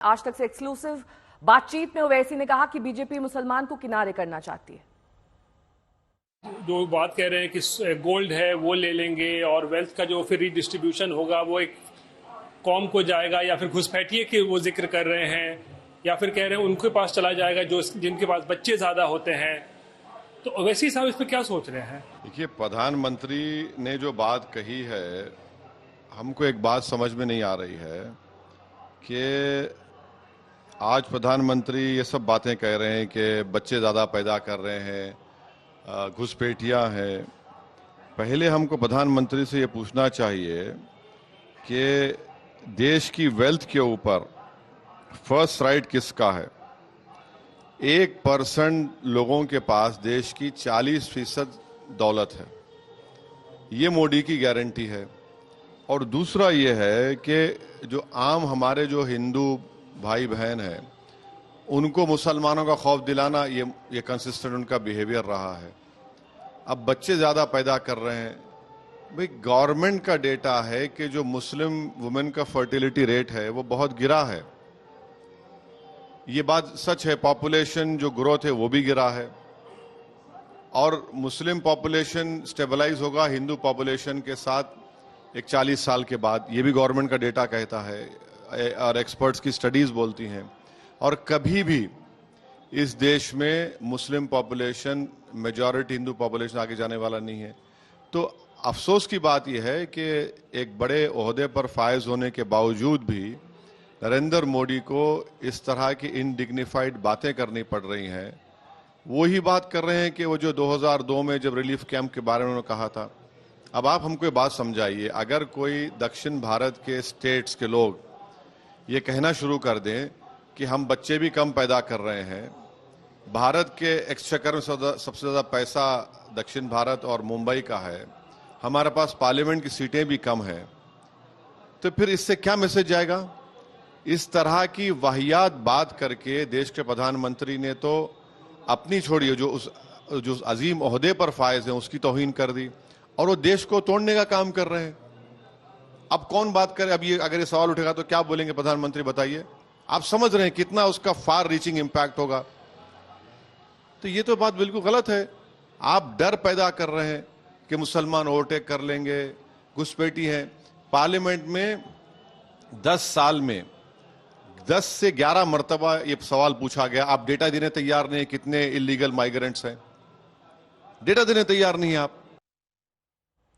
आज तक से एक्सक्लूसिव बातचीत में ओवैसी ने कहा कि बीजेपी मुसलमान को किनारे करना चाहती है। जो बात कह रहे हैं कि गोल्ड है वो ले लेंगे और वेल्थ का जो फिर रिडिस्ट्रीब्यूशन होगा वो एक कौम को जाएगा, या फिर घुसपैठिए के वो जिक्र कर रहे हैं, या फिर कह रहे हैं उनके पास चला जाएगा जो जिनके पास बच्चे ज्यादा होते हैं। तो ओवैसी साहब इस पर क्या सोच रहे हैं? देखिए, प्रधानमंत्री ने जो बात कही है, हमको एक बात समझ में नहीं आ रही है कि आज प्रधानमंत्री ये सब बातें कह रहे हैं कि बच्चे ज़्यादा पैदा कर रहे हैं, घुसपैठियाँ हैं। पहले हमको प्रधानमंत्री से ये पूछना चाहिए कि देश की वेल्थ के ऊपर फर्स्ट राइट किसका है। 1% लोगों के पास देश की 40% दौलत है, ये मोदी की गारंटी है। और दूसरा ये है कि जो आम हमारे जो हिंदू भाई बहन हैं उनको मुसलमानों का खौफ दिलाना, ये कंसिस्टेंट उनका बिहेवियर रहा है। अब बच्चे ज़्यादा पैदा कर रहे हैं। भाई, गवर्नमेंट का डेटा है कि जो मुस्लिम वुमेन का फर्टिलिटी रेट है वो बहुत गिरा है। ये बात सच है, पॉपुलेशन जो ग्रोथ है वो भी गिरा है, और मुस्लिम पॉपुलेशन स्टेबलाइज होगा हिंदू पॉपुलेशन के साथ एक 40 साल के बाद, ये भी गवर्नमेंट का डेटा कहता है और एक्सपर्ट्स की स्टडीज बोलती हैं। और कभी भी इस देश में Muslim population majority Hindu population आगे जाने वाला नहीं है। तो अफसोस की बात यह है कि एक बड़े ओहदे पर फायज होने के बावजूद भी नरेंद्र मोदी को इस तरह की इनडिग्निफाइड बातें करनी पड़ रही हैं। वो ही बात कर रहे हैं कि वो जो 2002 में जब रिलीफ कैंप के बारे में उन्होंने कहा था। अब आप हमको ये बात समझाइए, अगर कोई दक्षिण भारत के स्टेट्स के लोग ये कहना शुरू कर दें कि हम बच्चे भी कम पैदा कर रहे हैं, भारत के एक्सचेकर में सबसे ज़्यादा पैसा दक्षिण भारत और मुंबई का है, हमारे पास पार्लियामेंट की सीटें भी कम हैं, तो फिर इससे क्या मैसेज जाएगा? इस तरह की वाहियात बात करके देश के प्रधानमंत्री ने तो अपनी छोड़िए जो अजीम ओहदे पर फायज हैं उसकी तौहीन कर दी, और वो देश को तोड़ने का काम कर रहे हैं। अब कौन बात करे? अब ये अगर ये सवाल उठेगा तो क्या बोलेंगे प्रधानमंत्री, बताइए। आप समझ रहे हैं कितना उसका फार रीचिंग इंपैक्ट होगा। तो ये तो बात बिल्कुल गलत है। आप डर पैदा कर रहे हैं कि मुसलमान ओवरटेक कर लेंगे, घुसपैठी है। पार्लियामेंट में 10 साल में 10 से 11 मरतबा ये सवाल पूछा गया। आप डेटा देने तैयार नहीं, कितने इलीगल माइग्रेंट्स हैं, डेटा देने तैयार नहीं है आप।